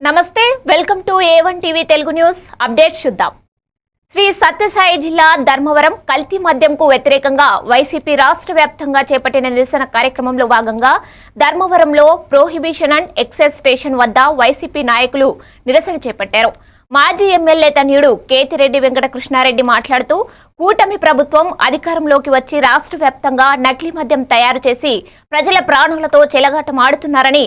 నమస్తే welcome to A1 TV Telugu news updates చూద్దాం. శ్రీ సత్యసాయి జిల్లా ధర్మవరం కల్తీ మద్యంకు వ్యతిరేకంగా వైసీపీ రాష్ట్ర వ్యాప్తంగా చేపట్టిన నిరసన కార్యక్రమంలో భాగంగా ధర్మవరంలో ప్రొహిబిషన్ అండ్ ఎక్సైజ్ స్టేషన్ వద్ద వైసీపీ నాయకులు నిరసన చేపట్టారు. మాజీ ఎమ్మెల్యే తనయుడు కేతిరెడ్డి వెంకటకృష్ణారెడ్డి మాట్లాడుతూ కూటమి ప్రభుత్వం అధికారంలోకి వచ్చి రాష్ట్ర వ్యాప్తంగా నకిలీ మద్యం తయారు చేసి ప్రజల ప్రాణాలతో చెలగాటమాడుతున్నారని,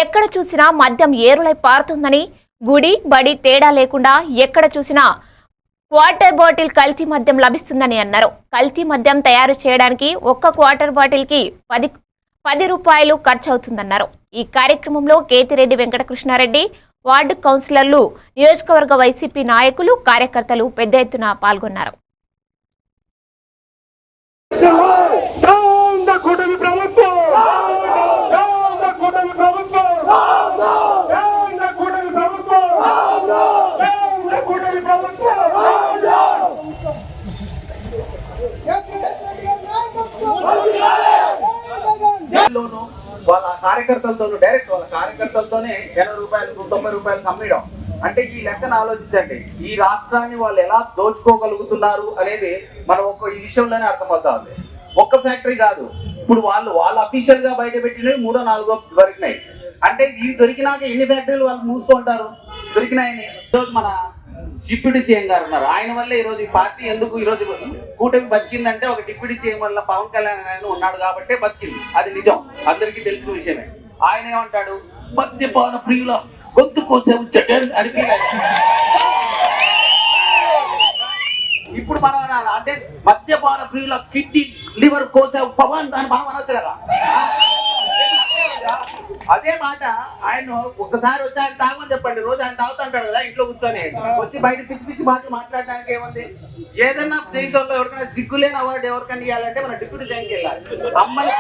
ఎక్కడ చూసినా మద్యం ఏరులై పారుతుందని, గుడి బడి తేడా లేకుండా ఎక్కడ చూసినా క్వార్టర్ బాటిల్ కల్తీ మద్యం లభిస్తుందని అన్నారు. కల్తీ మద్యం తయారు చేయడానికి ఒక్క క్వార్టర్ బాటిల్ కి 10 రూపాయలు ఖర్చు అవుతుందన్నారు. ఈ కార్యక్రమంలో కేతిరెడ్డి వెంకటకృష్ణారెడ్డి, వార్డు కౌన్సిలర్లు, నియోజకవర్గ వైసీపీ నాయకులు, కార్యకర్తలు పెద్ద ఎత్తున పాల్గొన్నారు. వాళ్ళ కార్యకర్తలతోనే డైరెక్ట్ వాళ్ళ కార్యకర్తలతోనే 80 రూపాయలు 90 రూపాయలు అమ్మడం అంటే ఈ లెక్కను ఆలోచించండి. ఈ రాష్ట్రాన్ని వాళ్ళు ఎలా దోచుకోగలుగుతున్నారు అనేది మనం ఈ విషయంలోనే అర్థమవుతుంది. ఒక్క ఫ్యాక్టరీ కాదు, ఇప్పుడు వాళ్ళ అఫీషియల్ గా బయట పెట్టినవి 3, 4 దొరికినాయి. అంటే ఇవి దొరికినాక ఎన్ని ఫ్యాక్టరీలు వాళ్ళు మూసుకుంటారు? దొరికినాయని ఈరోజు మన డిప్యూటీ సీఎం గారు ఉన్నారు. ఆయన వల్ల ఈరోజు ఈ పార్టీ ఎందుకు ఈరోజు కూటమి బతికిందంటే ఒక డిప్యూటీ సీఎం వల్ల పవన్ కళ్యాణ్ ఆయన ఉన్నాడు కాబట్టి బతికింది. అది నిజం, అందరికీ తెలిసిన విషయమే. ఆయన ఏమంటాడు, మద్యపాన ప్రియుల గొంతు కోసే అని. ఇప్పుడు మనం అంటే మద్యపాన ప్రియుల కిడ్నీ లివర్ కోసే పవన్ అని మనం అనొచ్చు కదా. అదే మాట ఆయన ఒక్కసారి వచ్చి ఆయన తాగమని చెప్పండి. రోజు ఆయన తాగుతుంటాడు కదా ఇంట్లో కూర్చొని, వచ్చి బయట పిచ్చి పిచ్చి మాటలు మాట్లాడడానికి ఏముంది? ఏదన్నా జీవితంలో ఎవరికైనా సిగ్గులేని అవార్డు ఎవరికైనా ఇవ్వాలంటే మన డిప్యూటీ సీఎంకి వెళ్ళాలి. అమ్మని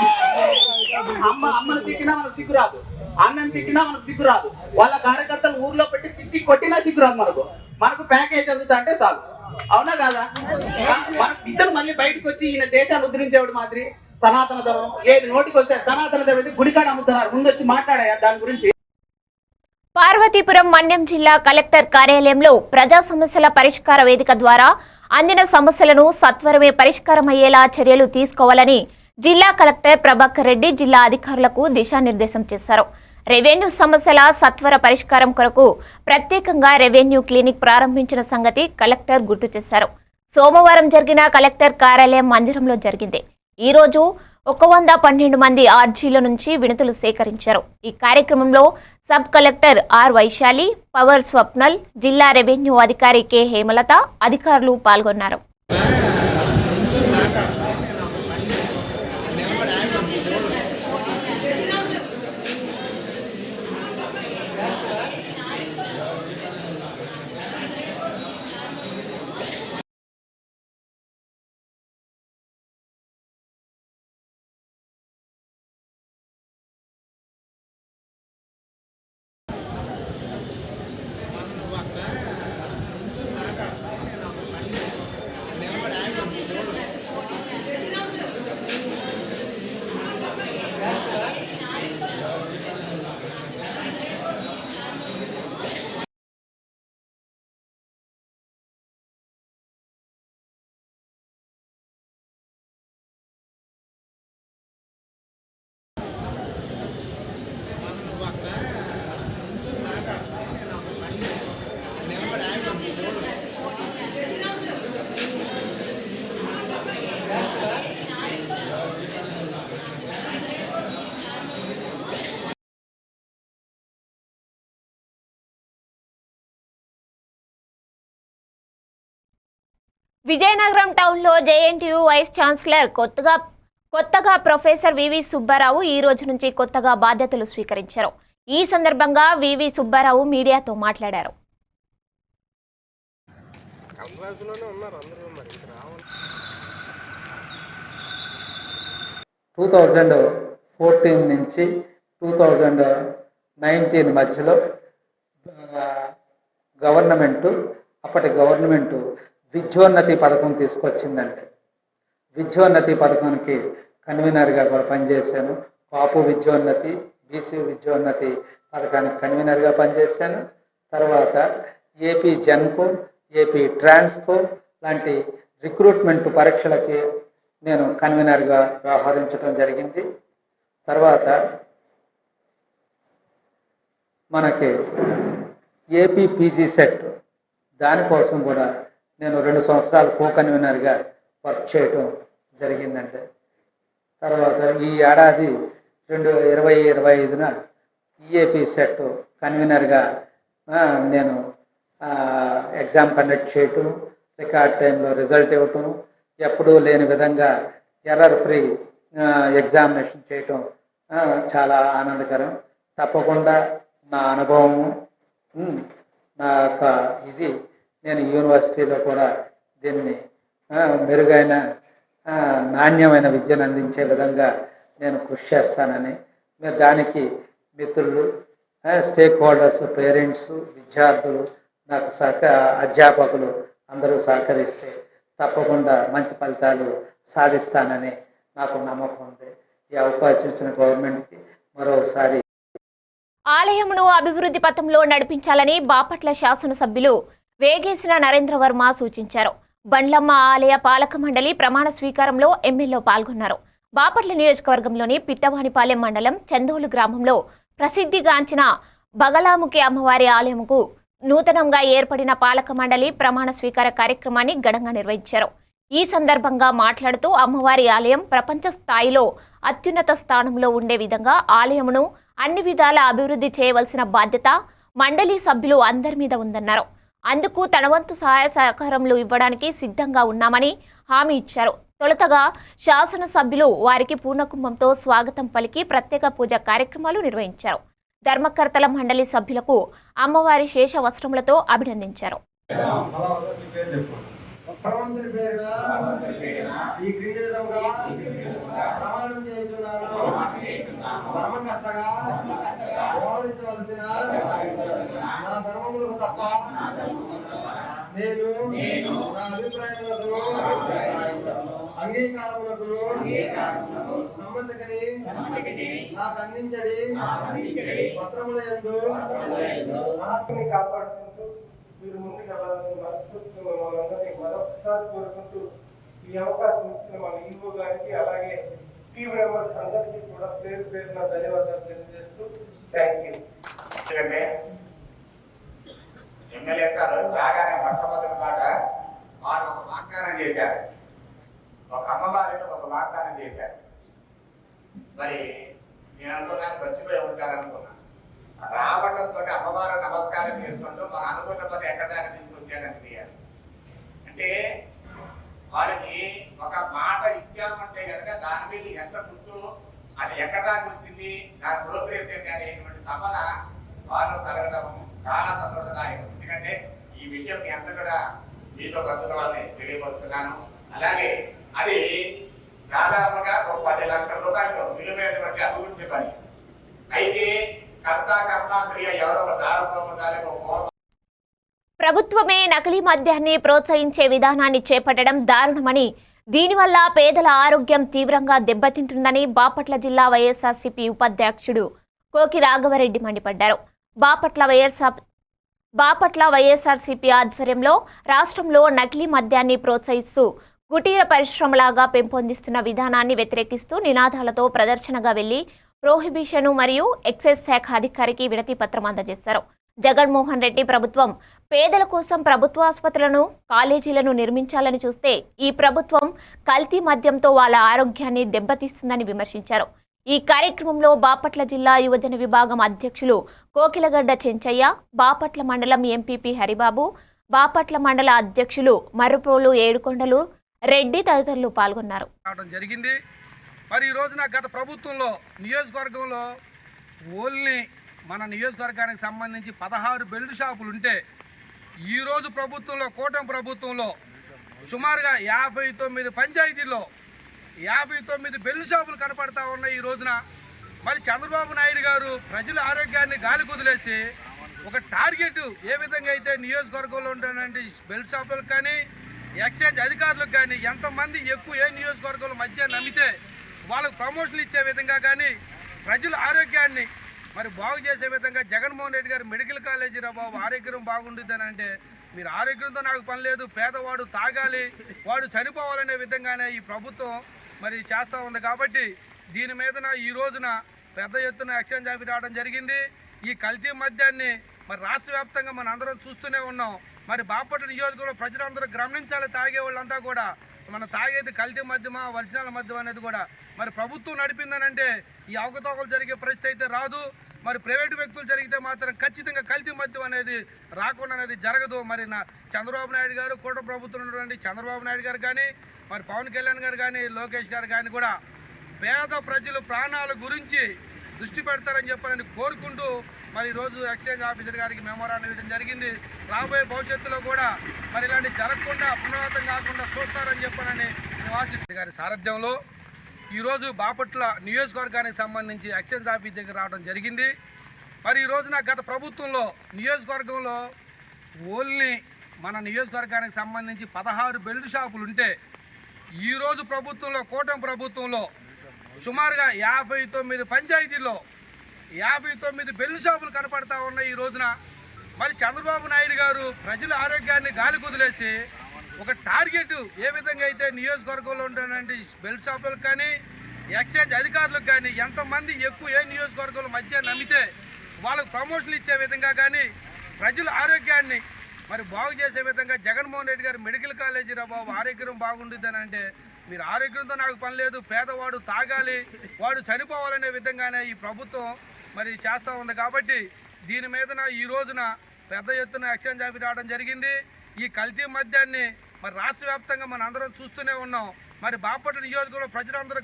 తిట్టినా మనకు సిగ్గు రాదు, అన్నని తిట్టినా మనకు సిగ్గు రాదు. వాళ్ళ కార్యకర్తలు ఊర్లో పెట్టి తిట్టి కొట్టినా సిగ్గు రాదు. మనకు ప్యాకేజ్ అందుతా అంటే చాలు. అవునా కాదా? మన ఇద్దరు మళ్ళీ బయటకు వచ్చి ఈయన దేశాన్ని ఉద్ధరించేవాడు మాదిరి సనాతన ధర్మం ఏది నోటికి వస్తే సనాతన ధర్మం గుడికాడ అమ్ముతున్నారు. ముందు వచ్చి మాట్లాడాయా దాని గురించి? పార్వతీపురం మన్యం జిల్లా కలెక్టర్ కార్యాలయంలో ప్రజా సమస్యల పరిష్కార వేదిక ద్వారా అందిన సమస్యలను సత్వరమే పరిష్కారమయ్యేలా చర్యలు తీసుకోవాలని జిల్లా కలెక్టర్ ప్రభాకర్ రెడ్డి జిల్లా అధికారులకు దిశానిర్దేశం చేశారు. రెవెన్యూ సమస్యల సత్వర పరిష్కారం కొరకు ప్రత్యేకంగా రెవెన్యూ క్లినిక్ ప్రారంభించిన సంగతి కలెక్టర్ గుర్తు చేశారు. సోమవారం జరిగిన కలెక్టర్ కార్యాలయం మందిరంలో జరిగింది. ఈ రోజు 112 మంది ఆర్జీల నుంచి వినతులు సేకరించారు. ఈ కార్యక్రమంలో sub collector R Vaishali, Pawar Swapnil, జిల్లా రెవెన్యూ అధికారి కె హేమలత అధికారులు పాల్గొన్నారు. విజయనగరం టౌన్లో జేఎన్టీయూ వైస్ ఛాన్సలర్ కొత్తగా ప్రొఫెసర్ వివి సుబ్బారావు ఈ రోజు నుంచి కొత్తగా బాధ్యతలు స్వీకరించారు. ఈ సందర్భంగా వివి సుబ్బారావు మీడియాతో మాట్లాడారు. 2014 నుంచి 2019 మధ్యలో అప్పటి గవర్నమెంటు విద్యోన్నతి పథకం తీసుకొచ్చిందండి. విద్యోన్నతి పథకానికి కన్వీనర్గా కూడా పనిచేశాను. కాపు విద్యోన్నతి, బీసీ విద్యోన్నతి పథకానికి కన్వీనర్గా పనిచేశాను. తర్వాత ఏపీ జెన్కో, ఏపీ ట్రాన్స్కో లాంటి రిక్రూట్మెంట్ పరీక్షలకి నేను కన్వీనర్గా వ్యవహరించడం జరిగింది. తర్వాత మనకి ఏపీ పీజీ సెట్ దానికోసం కూడా నేను 2 సంవత్సరాలు కో కన్వీనర్గా వర్క్ చేయటం జరిగిందండి. తర్వాత ఈ ఏడాది 2025న ఈఏపీ సెట్ కన్వీనర్గా నేను ఎగ్జామ్ కండక్ట్ చేయటం, రికార్డ్ టైంలో రిజల్ట్ ఇవ్వటం, ఎప్పుడూ లేని విధంగా ఎర్రర్ ఫ్రీ ఎగ్జామినేషన్ చేయటం చాలా ఆనందకరం. తప్పకుండా నా అనుభవము, నా యొక్క ఇది నేను యూనివర్సిటీలో కూడా దీన్ని మెరుగైన నాణ్యమైన విద్యను అందించే విధంగా నేను కృషి చేస్తానని, దానికి మిత్రులు, స్టేక్ హోల్డర్స్, పేరెంట్స్, విద్యార్థులు, నాకు అధ్యాపకులు అందరూ సహకరిస్తే తప్పకుండా మంచి ఫలితాలు సాధిస్తానని నాకు నమ్మకం ఉంది. ఈ అవకాశం ఇచ్చిన గవర్నమెంట్కి మరోసారి. ఆలయమును అభివృద్ధి పథంలో నడిపించాలని బాపట్ల శాసనసభ్యులు వేగేసిన నరేంద్ర వర్మ సూచించారు. బండ్లమ్మ ఆలయ పాలక మండలి ప్రమాణ స్వీకారంలో ఎమ్మెల్యే పాల్గొన్నారు. బాపట్ల నియోజకవర్గంలోని పిట్టవానిపాలెం మండలం చందోలు గ్రామంలో ప్రసిద్ధిగాంచిన బగలాముఖి అమ్మవారి ఆలయంకు నూతనంగా ఏర్పడిన పాలక మండలి ప్రమాణ స్వీకార కార్యక్రమాన్ని ఘనంగా నిర్వహించారు. ఈ సందర్భంగా మాట్లాడుతూ అమ్మవారి ఆలయం ప్రపంచ స్థాయిలో అత్యున్నత స్థానంలో ఉండే విధంగా ఆలయమును అన్ని విధాల అభివృద్ధి చేయవలసిన బాధ్యత మండలి సభ్యులు అందరి మీద ఉందన్నారు. అందుకు తన వంతు సహాయ సహకారములు ఇవ్వడానికి సిద్ధంగా ఉన్నామని హామీ ఇచ్చారు. తొలుతగా శాసనసభ్యులు వారికి పూర్ణకుంభంతో స్వాగతం పలికి ప్రత్యేక పూజ కార్యక్రమాలు నిర్వహించారు. ధర్మకర్తల మండలి సభ్యులకు అమ్మవారి శేష వస్త్రములతో అభినందించారు. నేను నా అభిప్రాయములకు అంగీకారములకు సమ్మతికని నాకు అందించడి పత్రములందు రాష్ట్రాన్ని కాపాడుకుంటూ మీరు ముందుకు వెళ్ళాలని మనస్ఫూర్తిగా మనందరినీ మరొకసారి కోరుకుంటూ ఈ అవకాశం ఇచ్చిన మన ఈవో గారికి అలాగే టీం మెంబర్స్ అందరికీ కూడా పేరు పేరున ధన్యవాదాలు తెలియజేస్తూ థ్యాంక్ యూ. ఎమ్మెల్యే గారు రాగానే మొట్టమొదటి మాట వారు ఒక వాగ్దానం చేశారు, ఒక అమ్మవారిని ఒక వాగ్దానం చేశారు. మరి నేను అనుకున్నాను మర్చిపోయి ఉంటాననుకున్నా. రావడంతో అమ్మవారు నమస్కారం చేసుకుంటూ మన అనుకున్న పని ఎక్కడ దాకా తీసుకొచ్చానని తెలియాలి. అంటే వారికి ఒక మాట ఇచ్చామంటే కనుక దాని మీద ఎంత గుర్తు, అది ఎక్కడ దాకా వచ్చింది, దాని ప్రోగ్రెస్ ఏంటి అనేటువంటి తపన వారు కలగడం చాలా సంతోషదాయకం. ఎందుకంటే ఈ విషయం మీ అంతా కూడా మీతో పంచుకోవాలని తెలియపరుస్తున్నాను. అలాగే అది దాదాపుగా ఒక 10 లక్షల రూపాయలు విలువైనటువంటి అభివృద్ధి పని. అయితే కర్త కర్మ క్రియ ఎవరో ఒక దారంలో ఉండాలి. ప్రభుత్వమే నకిలీ మద్యాన్ని ప్రోత్సహించే విధానాన్ని చేపట్టడం దారుణమని, దీనివల్ల పేదల ఆరోగ్యం తీవ్రంగా దెబ్బతింటుందని బాపట్ల జిల్లా వైఎస్ఆర్సీపీ ఉపాధ్యక్షుడు కోకి రాఘవరెడ్డి మండిపడ్డారు. బాపట్ల వైఎస్ఆర్సీపీ ఆధ్వర్యంలో రాష్ట్రంలో నకిలీ మద్యాన్ని ప్రోత్సహిస్తూ కుటీర పరిశ్రమలాగా పెంపొందిస్తున్న విధానాన్ని వ్యతిరేకిస్తూ నినాదాలతో ప్రదర్శనగా వెళ్లి ప్రోహిబిషన్ మరియు ఎక్సైజ్ శాఖ అధికారికి వినతి పత్రం అందజేశారు. జగన్మోహన్ రెడ్డి ప్రభుత్వం పేదల కోసం ప్రభుత్వ ఆసుపత్రులను, కాలేజీలను నిర్మించాలని చూస్తే ఈ ప్రభుత్వం కల్తీ మద్యంతో వాళ్ళ ఆరోగ్యాన్ని దెబ్బతీస్తుందని విమర్శించారు. ఈ కార్యక్రమంలో బాపట్ల జిల్లా యువజన విభాగం అధ్యక్షులు కోకిలగడ్డ చెంచయ్య, బాపట్ల మండలం ఎంపీపీ హరిబాబు, బాపట్ల మండల అధ్యక్షులు మర్రుప్రోలు ఏడుకొండలు రెడ్డి తదితరులు పాల్గొన్నారు. జరిగింది. మరి ఈ రోజున గత ప్రభుత్వంలో నియోజకవర్గంలో ఓన్లీ మన నియోజకవర్గానికి సంబంధించి 16 బెల్ట్ షాపులు ఉంటే ఈరోజు ప్రభుత్వంలో, కూటమి ప్రభుత్వంలో సుమారుగా 59 పంచాయతీల్లో 59 బెల్ట్ షాపులు కనపడతా ఉన్నాయి. ఈ రోజున మరి చంద్రబాబు నాయుడు గారు ప్రజల ఆరోగ్యాన్ని గాలి కుదిలేసి ఒక టార్గెట్ ఏ విధంగా అయితే నియోజకవర్గంలో ఉంటున్నటువంటి బెల్ట్ షాపులకు కానీ, ఎక్సైజ్ అధికారులకు కానీ ఎంతమంది ఎక్కువ ఏ నియోజకవర్గంలో మధ్య నమ్మితే వాళ్ళకు ప్రమోషన్లు ఇచ్చే విధంగా కానీ ప్రజల ఆరోగ్యాన్ని మరి బాగు చేసే విధంగా జగన్మోహన్ రెడ్డి గారు మెడికల్ కాలేజీ రా బాబు ఆరోగ్యం బాగుంటుందని అంటే మీరు ఆరోగ్యంతో నాకు పని లేదు, పేదవాడు తాగాలి, వాడు చనిపోవాలనే విధంగానే ఈ ప్రభుత్వం మరి చేస్తూ ఉంది. కాబట్టి దీని మీదన ఈ రోజున పెద్ద ఎత్తున ఎక్స్చేంజ్ ఆఫీ రావడం జరిగింది. ఈ కల్తీ మద్యాన్ని మరి రాష్ట్ర వ్యాప్తంగా మన అందరం చూస్తూనే ఉన్నాం. మరి బాపట్ల నియోజకవర్గంలో ప్రజలందరూ గమనించాలి, తాగే వాళ్ళంతా కూడా మన తాగేది కల్తీ మద్యమా ఒరిజినల్ మద్యం అనేది కూడా మరి ప్రభుత్వం నడిపిందనంటే ఈ అవకతవకలు జరిగే పరిస్థితి అయితే రాదు. మరి ప్రైవేటు వ్యక్తులు జరిగితే మాత్రం ఖచ్చితంగా కల్తీ మద్యం అనేది రాకుండా అనేది జరగదు. మరి చంద్రబాబు నాయుడు గారు కూటమి ప్రభుత్వం ఉన్నటువంటి చంద్రబాబు నాయుడు గారు కానీ మరి పవన్ కళ్యాణ్ గారు కానీ లోకేష్ గారు కానీ కూడా పేద ప్రజల ప్రాణాల గురించి దృష్టి పెడతారని చెప్పని కోరుకుంటూ మరి ఈరోజు ఎక్స్చేంజ్ ఆఫీసర్ గారికి మెమోరాండం ఇవ్వడం జరిగింది. రాబోయే భవిష్యత్తులో కూడా మరి ఇలాంటి జరగకుండా పునరావృతం కాకుండా చూస్తారని చెప్పనని ఆశిస్తు గారి సారథ్యంలో ఈరోజు బాపట్ల నియోజకవర్గానికి సంబంధించి ఎక్స్చేంజ్ ఆఫీస్ దగ్గర రావడం జరిగింది. మరి ఈ రోజున గత ప్రభుత్వంలో నియోజకవర్గంలో ఓన్లీ మన నియోజకవర్గానికి సంబంధించి 16 బెల్ట్ షాపులు ఉంటే ఈరోజు ప్రభుత్వంలో కూటమి ప్రభుత్వంలో సుమారుగా 59 పంచాయతీల్లో 59 బెల్ట్ షాపులు కనపడతా ఉన్నాయి. ఈ రోజున మరి చంద్రబాబు నాయుడు గారు ప్రజల ఆరోగ్యాన్ని గాలి కుదిలేసి ఒక టార్గెట్ ఏ విధంగా అయితే నియోజకవర్గంలో ఉంటున్నటువంటి బెల్ట్ షాపులకు కానీ ఎక్స్చేంజ్ అధికారులకు కానీ ఎంతమంది ఎక్కువ ఏ నియోజకవర్గంలో మధ్య నమ్మితే వాళ్ళకు ప్రమోషన్లు ఇచ్చే విధంగా కానీ ప్రజల ఆరోగ్యాన్ని మరి బాగు చేసే విధంగా జగన్మోహన్ రెడ్డి గారు మెడికల్ కాలేజీ రా బాబు ఆరోగ్యం బాగుంటుందని అంటే మీరు ఆరోగ్యంతో నాకు పని లేదు, పేదవాడు తాగాలి, వాడు చనిపోవాలనే విధంగానే ఈ ప్రభుత్వం మరి చేస్తూ ఉంది. కాబట్టి దీని మీదన ఈ రోజున పెద్ద ఎత్తున ఎక్స్చేంజ్ ఆఫీ రావడం జరిగింది. ఈ కల్తీ మద్యాన్ని మరి రాష్ట్ర వ్యాప్తంగా మన అందరం చూస్తూనే ఉన్నాం. మరి బాపట్ల నియోజకవర్గంలో ప్రజలందరూ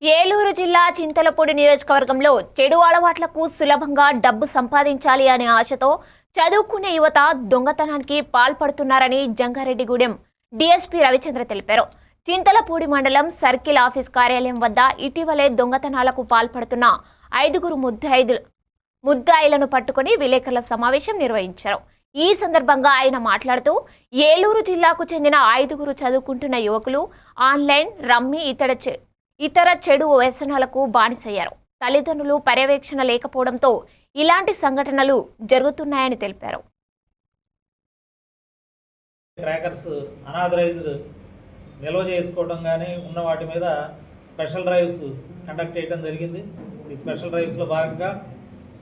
ఏలూరు జిల్లా చింతలపూడి నియోజకవర్గంలో చెడు అలవాట్లకు సులభంగా డబ్బు సంపాదించాలి అనే ఆశతో చదువుకునే యువత దొంగతనానికి పాల్పడుతున్నారని జంగారెడ్డిగూడెం డీఎస్పీ రవిచంద్ర తెలిపారు. చింతలపూడి మండలం సర్కిల్ ఆఫీస్ కార్యాలయం వద్ద ఇటీవలే దొంగతనాలకు పాల్పడుతున్న 5 ముద్దాయిలను పట్టుకుని విలేకరుల సమావేశం నిర్వహించారు. ఈ సందర్భంగా ఆయన మాట్లాడుతూ ఏలూరు జిల్లాకు చెందిన 5 చదువుకుంటున్న యువకులు ఆన్లైన్ రమ్మీ ఇతర చెడు వ్యసనాలకు బానిసయ్యారు. తల్లిదండ్రులు పర్యవేక్షణ లేకపోవడంతో ఇలాంటి సంఘటనలు జరుగుతున్నాయని తెలిపారు. క్రాకర్స్ అనాథరైజ్డ్ నిల్వ చేసుకోవడం కానీ ఉన్న వాటి మీద స్పెషల్ డ్రైవ్స్ కండక్ట్ చేయడం జరిగింది. ఈ స్పెషల్ డ్రైవ్స్లో భాగంగా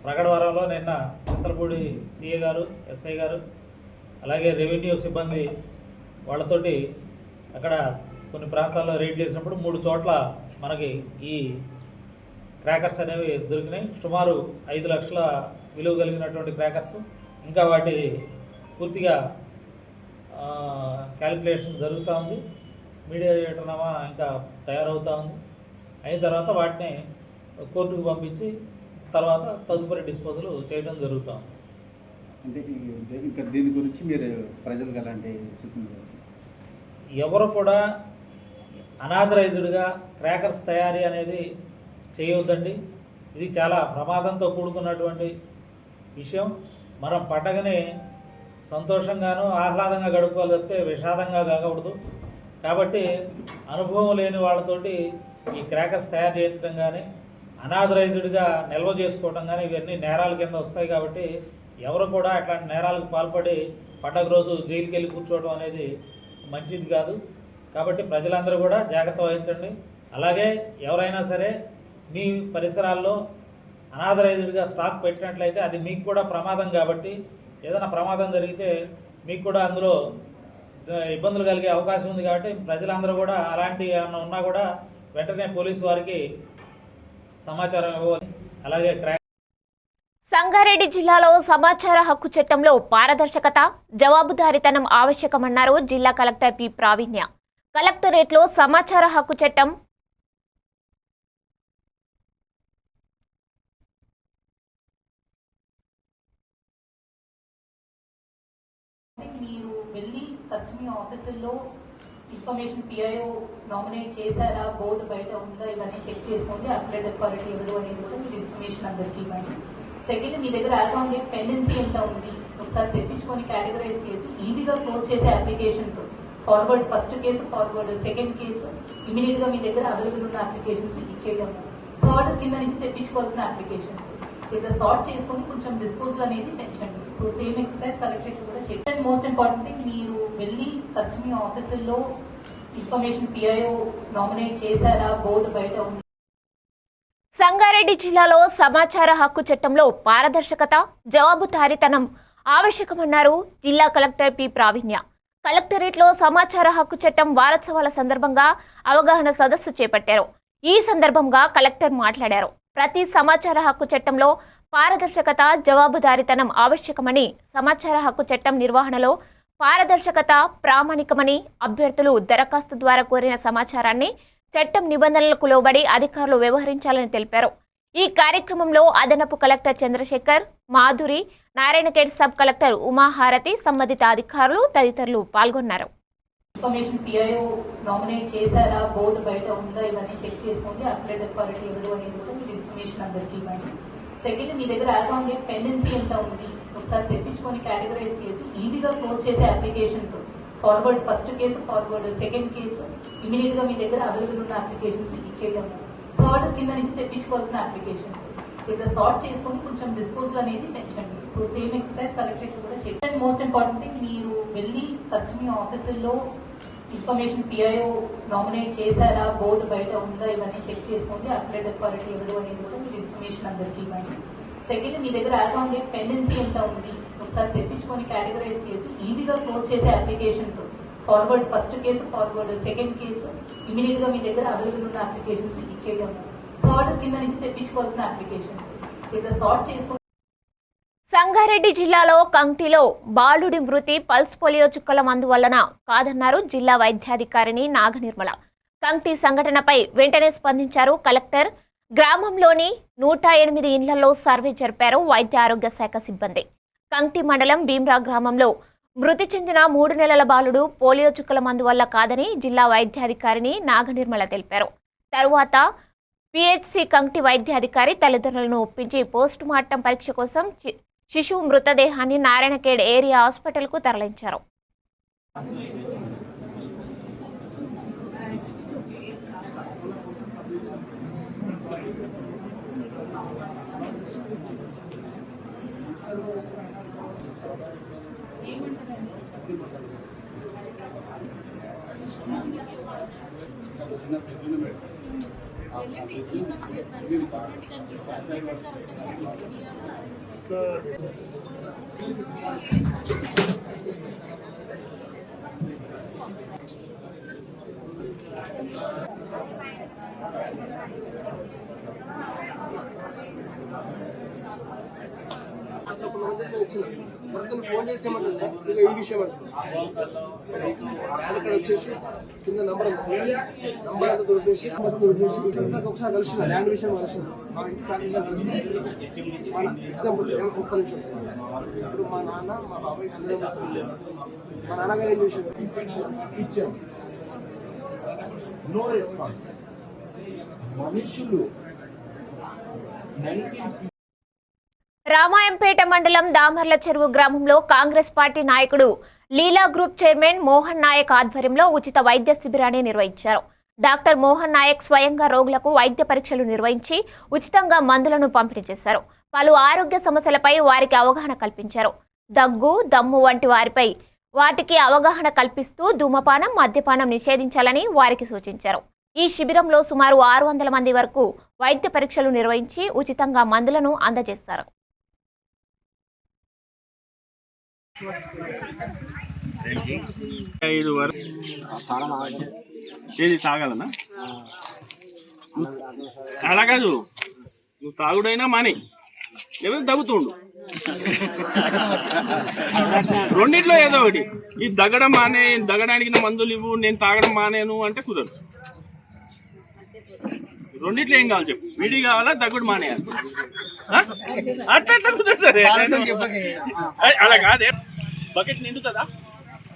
ప్రగడవరంలో నిన్న చింతలపూడి సిఏ గారు, ఎస్ఐ గారు, అలాగే రెవెన్యూ సిబ్బంది వాళ్ళతోటి అక్కడ కొన్ని ప్రాంతాల్లో రైడ్ చేసినప్పుడు 3 చోట్ల మనకి ఈ క్రాకర్స్ అనేవి దొరికినాయి. సుమారు 5 లక్షల విలువ కలిగినటువంటి క్రాకర్స్. ఇంకా వాటి పూర్తిగా క్యాలిక్యులేషన్ జరుగుతూ ఉంది. మీడియేటర్నామా ఇంకా తయారవుతూ ఉంది. అయిన తర్వాత వాటిని కోర్టుకు పంపించి తర్వాత తదుపరి డిస్పోజల్ చేయడం జరుగుతుంది. అంటే ఇంకా దీని గురించి మీరు ప్రజలకు ఎలాంటి సూచన చేస్తారు? ఎవరు కూడా అనాథరైజ్డ్గా క్రాకర్స్ తయారీ అనేది చేయవద్దండి. ఇది చాలా ప్రమాదంతో కూడుకున్నటువంటి విషయం. మనం పండగని సంతోషంగాను ఆహ్లాదంగా గడుపుకోవాలి తప్పితే విషాదంగా కాకూడదు. కాబట్టి అనుభవం లేని వాళ్ళతోటి ఈ క్రాకర్స్ తయారు చేయించడం కానీ అనాథరైజ్డ్గా నిల్వ చేసుకోవడం కానీ ఇవన్నీ నేరాల కింద వస్తాయి. కాబట్టి ఎవరు కూడా అట్లాంటి నేరాలకు పాల్పడి పండగ రోజు జైలుకి వెళ్ళి కూర్చోవడం అనేది మంచిది కాదు. కాబట్టి ప్రజలందరూ కూడా జాగ్రత్త వహించండి. అలాగే ఎవరైనా సరే మీ పరిసరాల్లో అనాథరైజ్డ్గా స్టాక్ పెట్టినట్లయితే అది మీకు కూడా ప్రమాదం. కాబట్టి ఏదైనా ప్రమాదం జరిగితే మీకు కూడా అందులో ఇబ్బందులు కలిగే అవకాశం ఉంది. కాబట్టి ప్రజలందరూ కూడా అలాంటి ఏమన్నా ఉన్నా కూడా వెంటనే పోలీసు వారికి సమాచారం ఇవ్వాలి. అలాగే సంగారెడ్డి జిల్లాలో సమాచార హక్కు చట్టంలో పారదర్శకత, జవాబుదారీతనం ఆవశ్యకమన్నారు జిల్లా కలెక్టర్ పి ప్రావీణ్య. కలెక్టరేట్లో సమాచార హక్కు చట్టం మీరు వెళ్ళి కస్టమీ ఆఫీసుల్లో ఇన్ఫర్మేషన్ పిఐఓ నామినేట్ చేశారా, బోర్డు బయట ఉందా, ఇవన్నీ చెక్ చేసుకోండి. అప్లైడ్ అథారిటీ ఎవరు అనేది కూడా మీరు ఇన్ఫర్మేషన్ అందరికీ ఇవ్వండి. సెకండ్, మీ దగ్గర యాజ్ ఆన్ డేట్ పెండెన్సీ ఎంత ఉంది ఒకసారి తెప్పించుకొని కేటగరైజ్ చేసి ఈజీగా క్లోజ్ చేసే applications forward, first case forward, second case immediate గా మీ దగ్గర అవైలబుల్ ఉన్న అప్లికేషన్స్ ఇచ్చేయడం. థర్డ్, కింద నుంచి తెప్పించుకోవాల్సిన అప్లికేషన్స్ ఇట్లా సార్ట్ చేసుకొని కొంచెం డిస్పోజల్ అనేది పెంచండి. సో సేమ్ ఎక్సర్సైజ్ కలెక్టరేట్ కూడా చేయండి. అండ్ మోస్ట్ ఇంపార్టెంట్ థింగ్, మీరు వెళ్ళి కస్టమీ ఆఫీసుల్లో ఇన్ఫర్మేషన్ పిఐఓ నామినేట్ చేశారా, బోర్డు బయట ఉంది. సంగారెడ్డి జిల్లాలో సమాచార హక్కు చట్టంలో పారదర్శకత, జవాబుదారీతనం ఆవశ్యకమన్నారు జిల్లా కలెక్టర్ పి ప్రావీణ్య. కలెక్టరేట్లో సమాచార హక్కు చట్టం వారోత్సవాల సందర్భంగా అవగాహన సదస్సు చేపట్టారు. ఈ సందర్భంగా కలెక్టర్ మాట్లాడారు. ప్రతి సమాచార హక్కు చట్టంలో పారదర్శకత, జవాబుదారీతనం ఆవశ్యకమని, సమాచార హక్కు చట్టం నిర్వహణలో పారదర్శకత ప్రామాణికమని, అభ్యర్థులు దరఖాస్తు ద్వారా కోరిన సమాచారాన్ని చట్టం నిబంధనలకు లోబడి అధికారులు వ్యవహరించాలని తెలిపారు. ఈ కార్యక్రమంలో అదనపు collector Chandrashekhar, Madhuri, Narayankhed sub collector Umaharathi, సంబంధిత అధికారులు తదితరులు పాల్గొన్నారు. ఇన్ఫర్మేషన్ పిఐఓ నామినేట్ చేశారా, బోర్డు బయట ఉందా, ఇవన్నీ చెక్ చేసుకోండి. అప్లైడ్ అథారిటీ ఎవరు అనేది కూడా మీరు ఇన్ఫర్మేషన్ అందరికీ ఇవ్వండి. సెకండ్, మీ దగ్గర యాజ్ ఆన్ డేట్ పెండెన్సీ ఎంత ఉంది ఒకసారి తెప్పించుకొని కేటగరైజ్ చేసి ఈజీగా క్లోజ్ చేసే applications, forward first case, forward second case, immediate గా మీ దగ్గర అవైలబుల్ ఉన్న అప్లికేషన్స్ ఇచ్చేయడం. థర్డ్, కింద నుంచి తెప్పించుకోవాల్సిన అప్లికేషన్స్ ఇట్లా సార్ట్ చేసుకొని కొంచెం డిస్పోజల్ అనేది పెంచండి. సో సేమ్ ఎక్సర్సైజ్ కలెక్టరేట్ కూడా చేయండి. అండ్ మోస్ట్ ఇంపార్టెంట్ థింగ్, మీరు వెళ్ళి కస్టమీ ఆఫీసుల్లో ఇన్ఫర్మేషన్ పిఐఓ నామినేట్ చేశారా, బోర్డు బయట ఉందా, ఇవన్నీ చెక్ చేసుకోండి. అప్లైడ్ అథారిటీ ఎవరు అనేది కూడా మీరు ఇన్ఫర్మేషన్ అందరికీ ఇవ్వండి. సెకండ్, మీ దగ్గర యాజ్ ఆన్ డేట్ పెండెన్సీ ఎంత ఉంది ఒకసారి తెప్పించుకొని కేటగరైజ్ చేసి ఈజీగా క్లోజ్ చేసే applications, forward first case, forward second case, immediate గా మీ దగ్గర అవైలబుల్ ఉన్న అప్లికేషన్స్ ఇచ్చేయడం. థర్డ్, కింద నుంచి తెప్పించుకోవాల్సిన అప్లికేషన్స్ ఇట్లా సార్ట్ చేసుకొని. సంగారెడ్డి జిల్లాలో కంకిలో బాలుడి మృతి పల్స్ పోలియో చుక్కల మందు వలన కాదన్నారు జిల్లా వైద్యాధికారిని నాగనిర్మల. కంకి సంఘటనపై వెంటనే స్పందించారు కలెక్టర్. గ్రామంలోని 108 ఇళ్లలో సర్వే జరిపారు వైద్య ఆరోగ్య శాఖ సిబ్బంది. కంకి మండలం భీమ్రా గ్రామంలో మృతి చెందిన 3 నెలల బాలుడు పోలియో చుక్కల మందు వల్ల కాదని జిల్లా వైద్యాధికారిని నాగనిర్మల తెలిపారు. తరువాత పిహెచ్సి కంకి వైద్యాధికారి తల్లిదండ్రులను ఒప్పించి పోస్ట్ మార్టం పరీక్ష కోసం శిశువు మృతదేహాన్ని నారాయణఖేడ్ ఏరియా హాస్పిటల్కు తరలించారు. ఫోన్ చేసేయమంటారు సార్. ఇక ఈ విషయం ఇక్కడ వచ్చేసి కింద నంబర్ ఉంది సార్. నంబర్ అంతా దొరికేసి నాకు ఒకసారి కలిసిన ల్యాండ్ విషయం కలిసిన మా ఇంటి ప్రాక్టీస్ కలిస్తే మన ఎగ్జాంపుల్ ఒక్క నిమిషం. ఇప్పుడు మా నాన్న మా బాబాయ్ అందరం మా నాన్నగారు ఏం చేశారు, ఇచ్చాం. No response. మనుషులు రామాయంపేట మండలం దామర్ల చెరువు గ్రామంలో కాంగ్రెస్ పార్టీ నాయకుడు లీలా గ్రూప్ చైర్మన్ మోహన్ నాయక్ ఆధ్వర్యంలో ఉచిత వైద్య శిబిరాన్ని నిర్వహించారు. డాక్టర్ మోహన్ నాయక్ స్వయంగా రోగులకు వైద్య పరీక్షలు నిర్వహించి ఉచితంగా మందులను పంపిణీ చేశారు. పలు ఆరోగ్య సమస్యలపై వారికి అవగాహన కల్పించారు. దగ్గు, దమ్ము వంటి వాటికి అవగాహన కల్పిస్తూ ధూమపానం, మద్యపానం నిషేధించాలని వారికి సూచించారు. ఈ శిబిరంలో సుమారు 600 మంది వరకు వైద్య పరీక్షలు నిర్వహించి ఉచితంగా మందులను అందజేశారు. ఏది తాగాలనా? అలా కాదు, నువ్వు తాగుడైనా మాని, లేకపోతే దగ్గుతుండు. రెండిట్లో ఏదో ఒకటి. ఈ దగ్గడం దగ్గడానికి నా మందులు ఇవ్వు, నేను తాగడం మానేను అంటే కుదరదు. రెండిట్లో ఏం కావాలి చెప్పు. వీడి కావాలా, దగ్గుడు మానేయాలి? అట్లా కుదరదు. అలా కాదే. బకెట్ నిండుతుందా?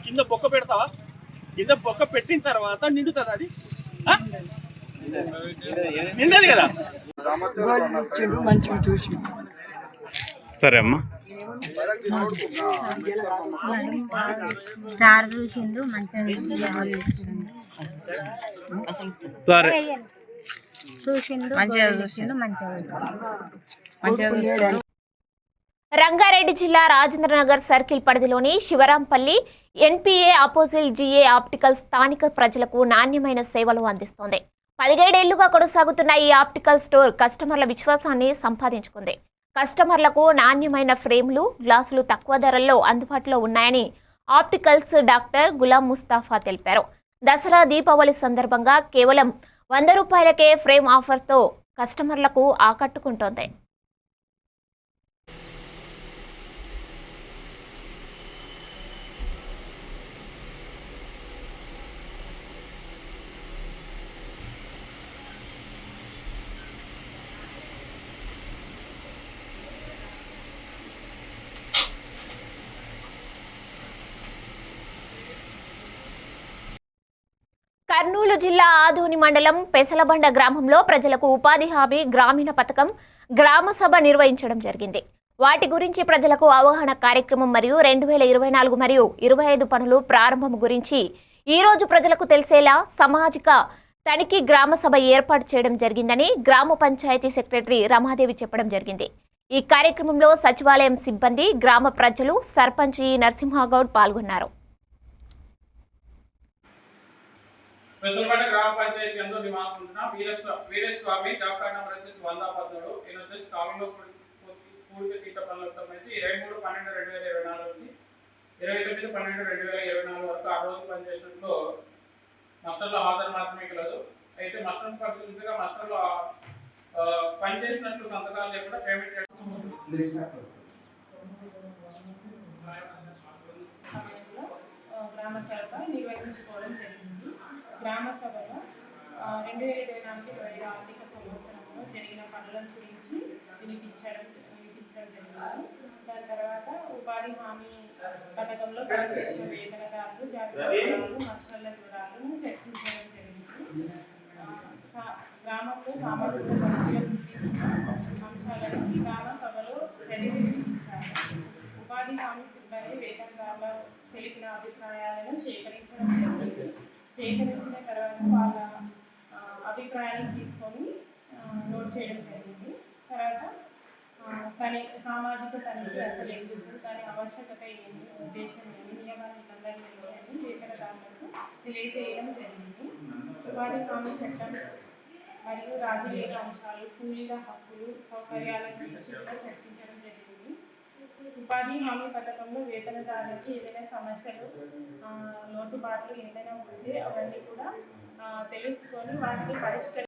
కింద బొక్క పెడతావా? కింద బొక్క పెట్టిన తర్వాత నిండుతుందా? అది నిండదు కదా. సరే అమ్మా. సార్ చూసిండు మంచిగా సరే చూసిండు మంచిగా చూసిండు. రంగారెడ్డి జిల్లా రాజేంద్రనగర్ సర్కిల్ పరిధిలోని శివరాంపల్లి ఎన్పీఏ అపోజిల్ జీఏ ఆప్టికల్ స్థానిక ప్రజలకు నాణ్యమైన సేవలు అందిస్తోంది. 17 ఏళ్లుగా కొనసాగుతున్న ఈ ఆప్టికల్ స్టోర్ కస్టమర్ల విశ్వాసాన్ని సంపాదించుకుంది. కస్టమర్లకు నాణ్యమైన ఫ్రేమ్లు, గ్లాసులు తక్కువ ధరల్లో అందుబాటులో ఉన్నాయని ఆప్టికల్స్ డాక్టర్ గులాం ముస్తాఫా తెలిపారు. దసరా దీపావళి సందర్భంగా కేవలం 100 రూపాయలకే ఫ్రేమ్ ఆఫర్తో కస్టమర్లకు ఆకట్టుకుంటోంది. కర్నూలు జిల్లా ఆదోని మండలం పెసలబండ గ్రామంలో ప్రజలకు ఉపాధి హామీ గ్రామీణ పథకం గ్రామ సభ నిర్వహించడం జరిగింది. వాటి గురించి ప్రజలకు అవగాహన కార్యక్రమం మరియు 2024 మరియు 25 పనులు ప్రారంభం గురించి ఈ రోజు ప్రజలకు తెలిసేలా సామాజిక తనిఖీ గ్రామ సభ ఏర్పాటు చేయడం జరిగిందని గ్రామ పంచాయతీ సెక్రటరీ రమాదేవి చెప్పడం జరిగింది. ఈ కార్యక్రమంలో సచివాలయం సిబ్బంది, గ్రామ ప్రజలు, సర్పంచ్ ఈ నరసింహగౌడ్ పాల్గొన్నారు. పెసలబండ గ్రామ పంచాయతీ యందు నివాసం ఉంటున్న వీరస్వామి జాబ్ కార్డ్ నెంబర్ వచ్చేసి 113. ఈయన వచ్చేసి కాలంలో పూడిక తీత పనులకు సంబంధించి 23/12/2024 నుంచి 29/12/2024 వరకు ఆ రోజు పనిచేసినట్లు మస్టర్లో హాజరు మాత్రమే కలదు. అయితే మస్టర్ను పరిశీలించగా మస్టర్లో పనిచేసినట్లు సంతకాలు లేకుండా పేమెంట్ చేయడం గ్రామ సభ నిర్వహించుకోవడం జరిగింది. గ్రామ సభలో 2024-25 ఆర్థిక సంవత్సరంలో జరిగిన పనుల గురించి వినిపించడం జరిగింది. దాని తర్వాత ఉపాధి హామీ పథకంలో పనిచేసిన వేతనదారులు, జాతీయులు, మస్టర్ల వివరాలను చర్చించడం జరిగింది. గ్రామంలో సామాజిక సమస్యలు గుర్తించిన అంశాలను గ్రామ సభలో చదివి వినిపించారు. ఉపాధి హామీ సిబ్బంది వేతనదారుల తెలిపిన అభిప్రాయాలను సేకరించడం జరిగింది. సేకరించిన తర్వాత వాళ్ళ అభిప్రాయాలను తీసుకొని నోట్ చేయడం జరిగింది. తర్వాత సామాజిక తనిఖీ అసలు ఎందుకు, దాని ఆవశ్యకత ఏంటి, ఉద్దేశం ఏంటి, నియమాలు నిబంధనలు ఏంటి వేతనదారులకు తెలియజేయడం జరిగింది. ఉపాధి హామీ చట్టం మరియు రాజీ లేని అంశాలు, కూలీల హక్కులు, సౌకర్యాల గురించి కూడా చర్చించడం జరిగింది. ఉపాధి హామీ పథకంలో వేతనదారులకి ఏదైనా సమస్యలు, లోటుబాట్లు ఏదైనా ఉంటే అవన్నీ కూడా తెలుసుకొని వాటిని పరిష్కరి.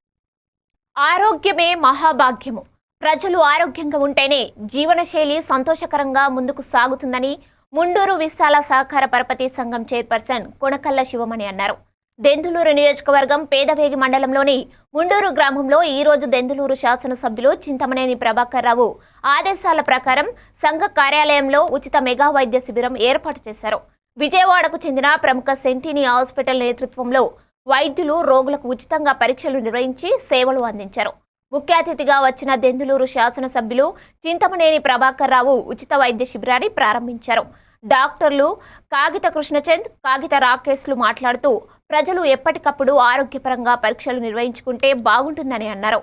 ఆరోగ్యమే మహాభాగ్యము. ప్రజలు ఆరోగ్యంగా ఉంటేనే జీవనశైలి సంతోషకరంగా ముందుకు సాగుతుందని ముండూరు విశాల సహకార పరపతి సంఘం చైర్పర్సన్ కొనకల్ల శివమణి అన్నారు. దెందులూరు నియోజకవర్గం పేదవేగి మండలంలోని ముండూరు గ్రామంలో ఈ రోజు దెందులూరు శాసనసభ్యులు చింతమనేని ప్రభాకర్ రావు ఆదేశాల ప్రకారం సంఘ కార్యాలయంలో ఉచిత మెగా వైద్య శిబిరం ఏర్పాటు చేశారు. విజయవాడకు చెందిన ప్రముఖ సెంటినీ హాస్పిటల్ నేతృత్వంలో వైద్యులు రోగులకు ఉచితంగా పరీక్షలు నిర్వహించి సేవలు అందించారు. ముఖ్య అతిథిగా వచ్చిన దెందులూరు శాసనసభ్యులు చింతమనేని ప్రభాకర్ రావు ఉచిత వైద్య శిబిరాన్ని ప్రారంభించారు. డాక్టర్లు కాగిత కృష్ణచంద్, కాగిత రాకేష్లు మాట్లాడుతూ ప్రజలు ఎప్పటికప్పుడు ఆరోగ్యపరంగా పరీక్షలు నిర్వహించుకుంటే బాగుంటుందని అన్నారు.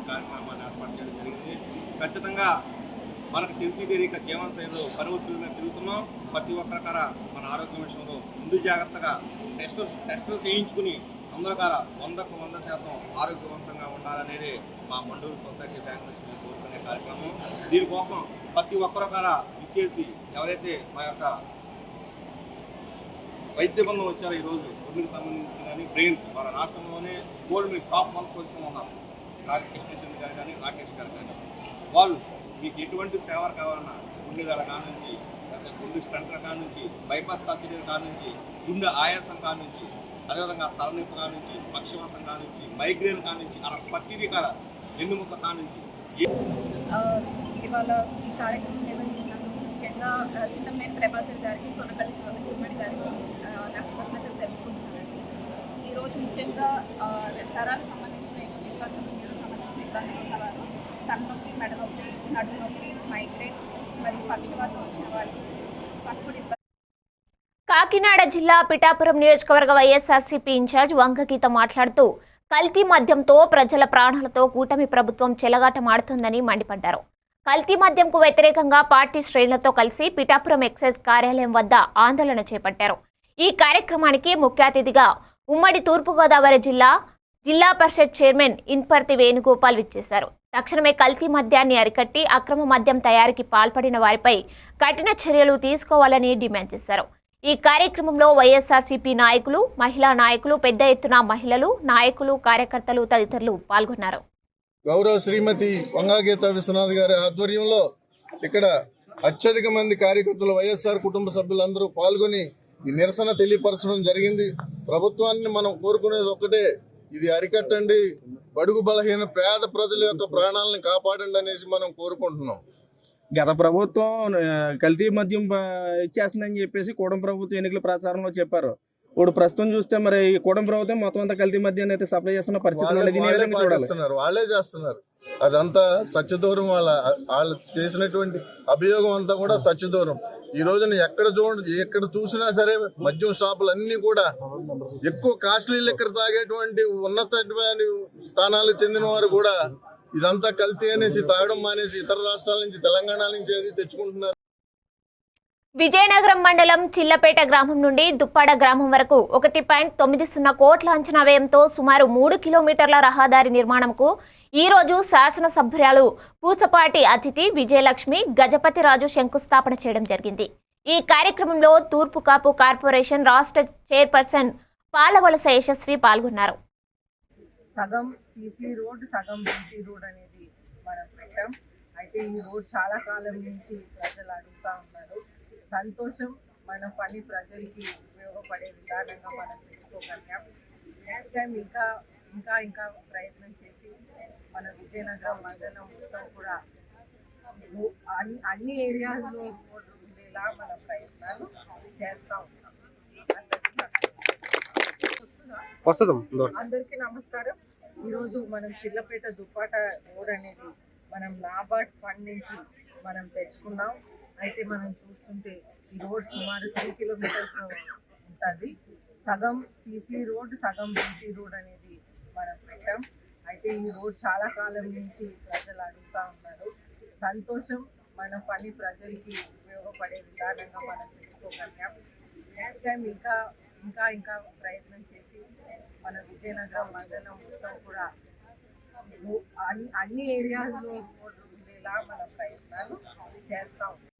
కార్యక్రమాన్ని ఏర్పాటు చేయడం జరిగింది. ఖచ్చితంగా మనకు తెలిసి తెలియక జీవన శైలిలో పరివర్తన తిరుగుతున్నాం. ప్రతి ఒక్కరికర మన ఆరోగ్యం విషయంలో ముందు జాగ్రత్తగా టెస్టులు చేయించుకుని అందరూ 100కు 100% ఆరోగ్యవంతంగా ఉండాలనేది మా మండూరు సొసైటీ బ్యాంక్ నుంచి మేము కోరుకునే కార్యక్రమం. దీనికోసం ప్రతి ఒక్కరికర ఇచ్చేసి ఎవరైతే మా యొక్క వైద్య బృందం వచ్చారో ఈరోజు గుండెకి సంబంధించిన కానీ బ్రెయిన్ మన రాష్ట్రంలోనే గోల్డ్ మెడల్ టాప్ 1 పొజిషన్లో ఉన్నారు. కృష్ణచంద్ర గారు కానీ, రాకేష్ గారు కానీ, వాళ్ళు మీకు ఎటువంటి సేవలు కావాలన్నా గుండెదల కానుంచి, గుండె స్టంట్ల కానుంచి, బైపాస్ సర్జరీ కానుంచి, గుండె ఆయాసం కానుంచి, అదేవిధంగా తలనొప్పి కానుంచి, పక్షవాతం కానుంచి, మైగ్రేన్ కానుంచి, అలా ప్రతిదీ ఎన్నుముక్క కానుంచి. ఇవాళ ఈ కార్యక్రమం నిర్వహించినందుకు ముఖ్యంగా చింతమనేని ప్రభాకర్ గారికి, కొనకల్లి శివమణి గారికి నా కృతజ్ఞతలు తెలుపుకుంటున్నానండి. ఈరోజు ముఖ్యంగా నరాలకు సంబంధించిన ఇబ్బందులు, నీరు సంబంధించిన ఇబ్బందులు ఉన్నవారు, తలనొప్పి, మెడ నొప్పి, నడుము నొప్పి, మైగ్రేన్ మరియు పక్షవాతం వచ్చిన వారికి పట్టుకుని కాకినాడ జిల్లా పిఠాపురం నియోజకవర్గ వైఎస్ఆర్సీపీ ఇన్ఛార్జ్ వంగగీత మాట్లాడుతూ కల్తీ మద్యంతో ప్రజల ప్రాణాలతో కూటమి ప్రభుత్వం చెలగాటమాడుతుందని మండిపడ్డారు. కల్తీ మద్యంకు వ్యతిరేకంగా పార్టీ శ్రేణులతో కలిసి పిఠాపురం ఎక్సైజ్ కార్యాలయం వద్ద ఆందోళన చేపట్టారు. ఈ కార్యక్రమానికి ముఖ్య అతిథిగా ఉమ్మడి తూర్పుగోదావరి జిల్లా పరిషత్ చైర్మన్ ఇన్పర్తి వేణుగోపాల్ విచ్చేశారు. తక్షణమే కల్తీ మద్యాన్ని అరికట్టి అక్రమ మద్యం తయారీకి పాల్పడిన వారిపై కఠిన చర్యలు తీసుకోవాలని డిమాండ్ చేశారు. ఈ కార్యక్రమంలో వైఎస్ఆర్సీపీ నాయకులు, మహిళా నాయకులు, పెద్ద ఎత్తున మహిళలు, నాయకులు, కార్యకర్తలు తదితరులు పాల్గొన్నారు. గౌరవ శ్రీమతి వంగాగీత విశ్వనాథ్ గారి ఆధ్వర్యంలో ఇక్కడ అత్యధిక మంది కార్యకర్తలు, వైఎస్ఆర్ కుటుంబ సభ్యులందరూ పాల్గొని ఈ నిరసన తెలియపరచడం జరిగింది. ప్రభుత్వాన్ని మనం కోరుకునేది ఒక్కటే, ఇది అరికట్టండి, బడుగు బలహీన పేద ప్రజల యొక్క ప్రాణాలను కాపాడండి అనేసి మనం కోరుకుంటున్నాం. గత ప్రభుత్వం కల్తీ మద్యం ఇచ్చేస్తుందని చెప్పేసి కూటమి ప్రభుత్వం ఎన్నికల ప్రచారంలో చెప్పారు. ఇప్పుడు ప్రస్తుతం చూస్తే మరి ఈ కూటమి ప్రభుత్వం మొత్తం అంతా కల్తీ మద్యాన్ని అయితే సప్లై చేస్తున్న పరిస్థితి వాళ్ళే చేస్తున్నారు. అదంతా సత్యదూరం. వాళ్ళు చేసినటువంటి అభియోగం అంతా కూడా సత్యదూరం. ఈ రోజున ఎక్కడ చూసినా సరే మద్యం షాపులు అన్ని కూడా ఎక్కువ కాస్ట్లీ లిక్కర్ తాగేటువంటి ఉన్నతమైన స్థానాలకు చెందిన వారు కూడా ఇదంతా కల్తీ అనేసి తాగడం మానేసి ఇతర రాష్ట్రాల నుంచి, తెలంగాణ నుంచి అది తెచ్చుకుంటున్నారు. విజయనగరం మండలం చిల్లపేట గ్రామం నుండి దుప్పాడ గ్రామం వరకు 1.90 కోట్ల అంచనా వ్యయంతో సుమారు 3 కిలోమీటర్ల రహదారి నిర్మాణంకు ఈ రోజు శాసనసభ్యురాలు పూసపాటి అతిథి విజయలక్ష్మి గజపతిరాజు శంకుస్థాపన చేయడం జరిగింది. ఈ కార్యక్రమంలో తూర్పు కాపు కార్పొరేషన్ రాష్ట్ర చైర్పర్సన్ పాలవలస యశస్వి పాల్గొన్నారు. సగం సీసీ రోడ్, సగం బీటీ రోడ్ అనేది మనం పెట్టాం. అయితే ఈ రోడ్ చాలా కాలం నుంచి ప్రజలు అడుగుతూ ఉన్నారు. సంతోషం, మన పని ప్రజలకి ఉపయోగపడే విధానంగా మనం తెచ్చుకోగలిగాం. నెక్స్ట్ టైం ఇంకా ప్రయత్నం చేసి మన విజయనగరం మండలం మొత్తం కూడా అన్ని ఏరియాల్లో రోడ్లు ఉండేలా మన ప్రయత్నాలు చేస్తూ ఉంటాం. అందరికీ నమస్కారం. ఈరోజు మనం చిల్లపేట దుప్పాట రోడ్ అనేది మనం నాబార్డ్ ఫండ్ నుంచి మనం తెచ్చుకున్నాం. అయితే మనం చూస్తుంటే ఈ రోడ్ సుమారు 3 కిలోమీటర్స్ ఉంటుంది. సగం సీసీ రోడ్, సగం బీటీ రోడ్ అనేది మనం పెట్టాం. అయితే ఈ రోడ్ చాలా కాలం నుంచి ప్రజలు అడుగుతూ ఉన్నారు. సంతోషం, మన పని ప్రజలకి ఉపయోగపడే విధానంగా మనం తెచ్చుకోగలిగాం. నెక్స్ట్ టైం ఇంకా ప్రయత్నం చేసి మన విజయనగరం మండలం మొత్తం కూడా అన్ని ఏరియాల్లో రోడ్లు ఉండేలా మన ప్రయత్నాలు చేస్తూ ఉంటాం.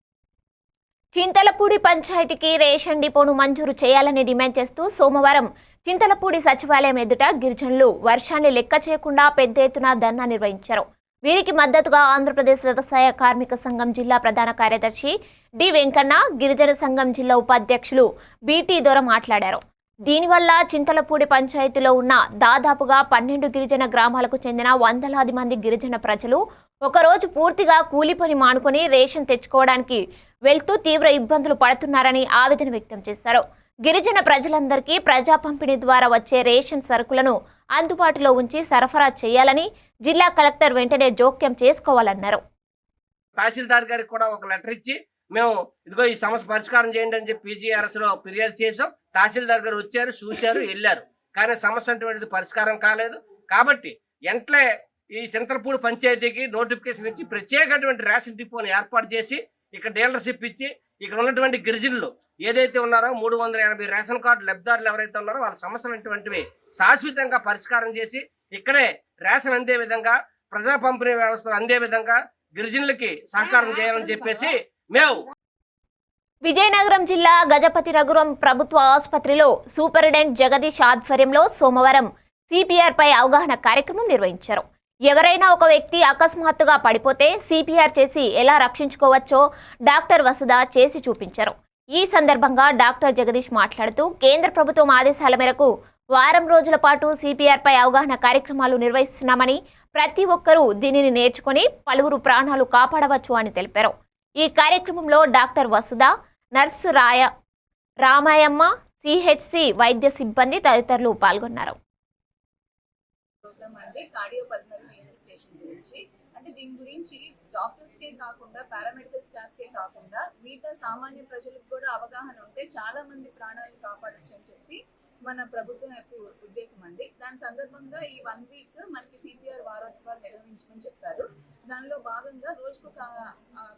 చింతలపూడి పంచాయతీకి రేషన్ డిపోను మంజూరు చేయాలని డిమాండ్ చేస్తూ సోమవారం చింతలపూడి సచివాలయం ఎదుట గిరిజనులు వర్షాన్ని లెక్క చేయకుండా పెద్ద ఎత్తున ధర్నా నిర్వహించారు. వీరికి మద్దతుగా ఆంధ్రప్రదేశ్ వ్యవసాయ కార్మిక సంఘం జిల్లా ప్రధాన కార్యదర్శి డి వెంకన్న, గిరిజన సంఘం జిల్లా ఉపాధ్యక్షులు బిటి దొర మాట్లాడారు. దీనివల్ల చింతలపూడి పంచాయతీలో ఉన్న దాదాపుగా 12 గిరిజన గ్రామాలకు చెందిన వందలాది మంది గిరిజన ప్రజలు ఒకరోజు పూర్తిగా కూలి పని మానుకొని రేషన్ తెచ్చుకోవడానికి వెళ్తూ తీవ్ర ఇబ్బందులు పడుతున్నారని ఆవేదన వ్యక్తం చేశారు. గిరిజన ప్రజలందరికీ ప్రజా పంపిణీ ద్వారా వచ్చే రేషన్ సరుకులను అందుబాటులో ఉంచి సరఫరా చేయాలని జిల్లా కలెక్టర్ వెంటనే జోక్యం చేసుకోవాలన్నారు. తహసీల్దార్ గారికి కూడా ఒక లెటర్ ఇచ్చి మేము ఇదిగో ఈ సమస్య పరిష్కారం చేయండి అని చెప్పి PGRS లో ఫిర్యాదు చేసాం. తహసీల్దార్ గారు వచ్చారు, చూశారు, వెళ్ళారు. కానీ సమస్య అటువంటిది పరిష్కారం కాలేదు. కాబట్టి వెంటనే ఈ చింతలపూడి పంచాయతీకి నోటిఫికేషన్ ఇచ్చి ప్రత్యేకటువంటి రేషన్ డిపోని ఏర్పాటు చేసి ఇక్కడ డీలర్షిప్ ఇచ్చి ఇక్కడ ఉన్నటువంటి గిరిజనులు ఏదైతే ఉన్నారో 380 రేషన్ కార్డు లబ్ధిదారులు ఎవరైతే ఉన్నారో వాళ్ళ సమస్యలు అటువంటివి శాశ్వతంగా పరిష్కారం చేసి ఇక్కడే రేషన్ అందే విధంగా, ప్రజా పంపిణీ వ్యవస్థ అందే విధంగా గిరిజనులకి సహకారం చేయాలని చెప్పేసి మేము విజయనగరం జిల్లా గజపతినగరం ప్రభుత్వ ఆసుపత్రిలో సూపరింటెండెంట్ జగదీష్ ఆధ్వర్యంలో సోమవారం సిపిఆర్ పై అవగాహన కార్యక్రమం నిర్వహించారు. ఎవరైనా ఒక వ్యక్తి అకస్మాత్తుగా పడిపోతే సిపిఆర్ చేసి ఎలా రక్షించుకోవచ్చో డాక్టర్ వసుధ చేసి చూపించారు. ఈ సందర్భంగా డాక్టర్ జగదీష్ మాట్లాడుతూ కేంద్ర ప్రభుత్వం ఆదేశాల మేరకు వారం రోజుల పాటు సిపిఆర్ పై అవగాహన కార్యక్రమాలు నిర్వహిస్తున్నామని, ప్రతి ఒక్కరూ దీనిని నేర్చుకుని పలువురు ప్రాణాలు కాపాడవచ్చు అని తెలిపారు. ఈ కార్యక్రమంలో డాక్టర్ వసుధ, నర్సు రామాయమ్మ, సిహెచ్సి వైద్య సిబ్బంది తదితరులు పాల్గొన్నారు. ప్రోగ్రామ్ అంటే కార్డియోపల్మనరీ రిజిస్ట్రేషన్ గురించి. అంటే దీని గురించి డాక్టర్స్కే కాకుండా పారామెడికల్ స్టాఫ్కే కాకుండా మిగతా సామాన్య ప్రజలకు కూడా అవగాహన ఉంటే చాలా మంది ప్రాణాలను కాపాడొచ్చు అని చెప్పి మన ప్రభుత్వం యొక్క ఉద్దేశం అండి. దాని సందర్భంగా ఈ 1 వీక్ మనకి సిపిఆర్ వారోత్సవాలు నిర్వహించమని చెప్పారు. దానిలో భాగంగా రోజుకు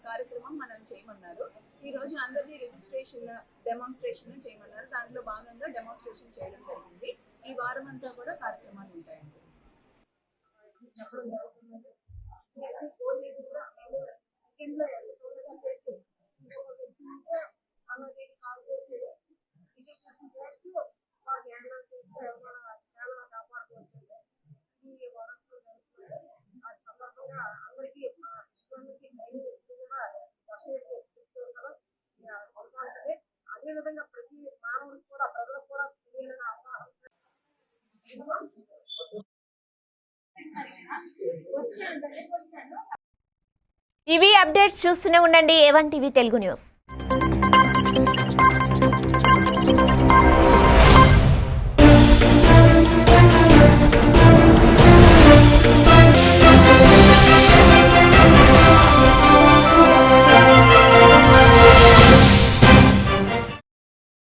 కార్యక్రమం మనం చేయమన్నారు. ఈ రోజు అందరినీ రిజిస్ట్రేషన్ డెమాన్స్ట్రేషన్ చేయమన్నారు. దాంట్లో భాగంగా డెమాన్స్ట్రేషన్ చేయడం జరిగింది. ఈ వారం అంతా కూడా కార్యక్రమాలు ఉంటాయండి. అదేవిధంగా ప్రతి మానవుడికి కూడా ప్రజలకు కూడా తెలియాలని అవగాహన. ఇవి అప్డేట్స్ చూస్తూనే ఉండండి A1 టీవీ తెలుగు న్యూస్.